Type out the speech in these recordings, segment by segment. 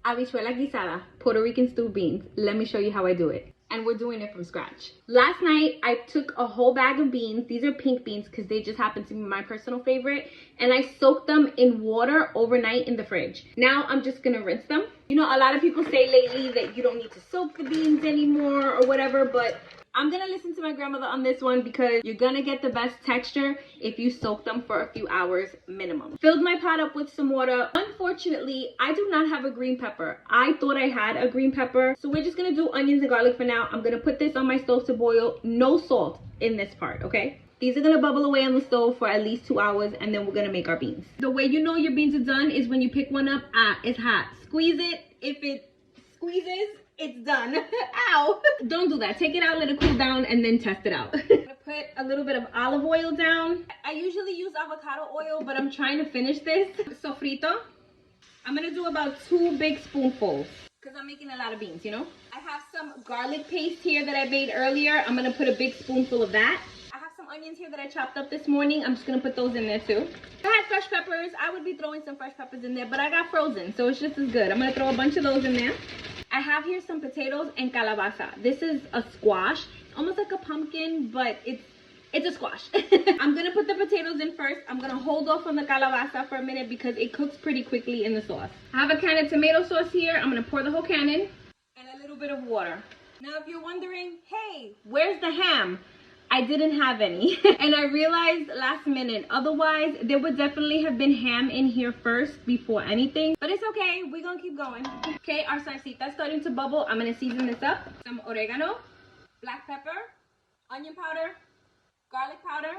Habichuelas Guisadas, Puerto Rican stewed beans. Let me show you how I do it. And we're doing it from scratch. Last night, I took a whole bag of beans. These are pink beans because they just happen to be my personal favorite. And I soaked them in water overnight in the fridge. Now, I'm just gonna rinse them. You know, a lot of people say lately that you don't need to soak the beans anymore or whatever, but I'm gonna listen to my grandmother on this one because you're gonna get the best texture if you soak them for a few hours minimum. Filled my pot up with some water. Unfortunately, I do not have a green pepper. I thought I had a green pepper. So we're just gonna do onions and garlic for now. I'm gonna put this on my stove to boil. No salt in this part, okay? These are gonna bubble away on the stove for at least 2 hours and then we're gonna make our beans. The way you know your beans are done is when you pick one up, it's hot. Squeeze it. If it squeezes, it's done. Ow. Don't do that. Take it out, let it cool down, and then test it out. I'm gonna put a little bit of olive oil down. I usually use avocado oil, but I'm trying to finish this. Sofrito. I'm gonna do about 2 big spoonfuls because I'm making a lot of beans, you know? I have some garlic paste here that I made earlier. I'm gonna put a big spoonful of that. I have some onions here that I chopped up this morning. I'm just gonna put those in there too. If I had fresh peppers, I would be throwing some fresh peppers in there, but I got frozen, so it's just as good. I'm gonna throw a bunch of those in there. I have here some potatoes and calabaza. This is a squash, almost like a pumpkin, but it's a squash. I'm gonna put the potatoes in first. I'm gonna hold off on the calabaza for a minute because it cooks pretty quickly in the sauce. I have a can of tomato sauce here. I'm gonna pour the whole can in and a little bit of water. Now, if you're wondering, hey, where's the ham? I didn't have any. And I realized last minute, otherwise there would definitely have been ham in here first before anything. But it's okay, we're gonna keep going. Okay, our salsita's starting to bubble. I'm gonna season this up. Some oregano, black pepper, onion powder, garlic powder,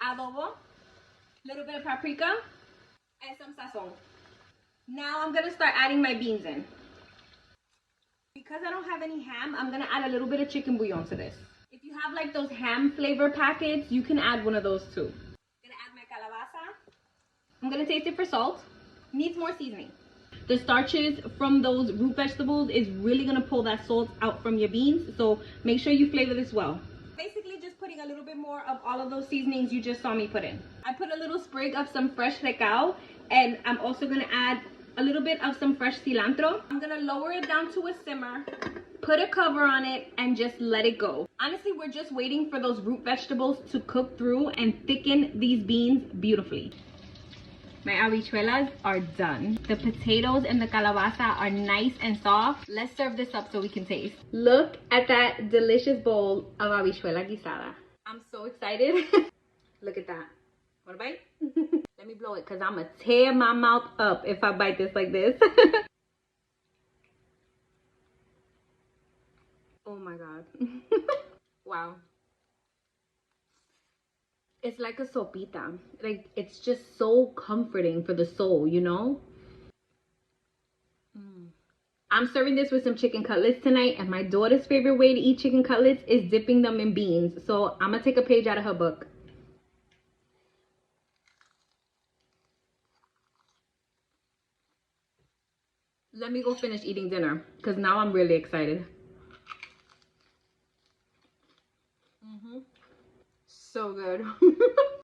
adobo, little bit of paprika, and some sazon. Now I'm gonna start adding my beans in. Because I don't have any ham, I'm gonna add a little bit of chicken bouillon to this. If you have like those ham flavor packets, you can add one of those too. I'm gonna add my calabaza. I'm gonna taste it for salt. Needs more seasoning. The starches from those root vegetables is really gonna pull that salt out from your beans, so make sure you flavor this well. Basically just putting a little bit more of all of those seasonings you just saw me put in. I put a little sprig of some fresh recao, and I'm also gonna add a little bit of some fresh cilantro. I'm gonna lower it down to a simmer, put a cover on it, and just let it go. Honestly, we're just waiting for those root vegetables to cook through and thicken these beans beautifully. My habichuelas are done. The potatoes and the calabaza are nice and soft. Let's serve this up so we can taste. Look at that delicious bowl of habichuela guisada. I'm so excited. Look at that. Want a bite? Let me blow it because I'm going to tear my mouth up if I bite this like this. Oh my God. Wow. It's like a sopita. Like, it's just so comforting for the soul, you know? I'm serving this with some chicken cutlets tonight, and my daughter's favorite way to eat chicken cutlets is dipping them in beans. So I'm going to take a page out of her book. Let me go finish eating dinner because now I'm really excited. So good.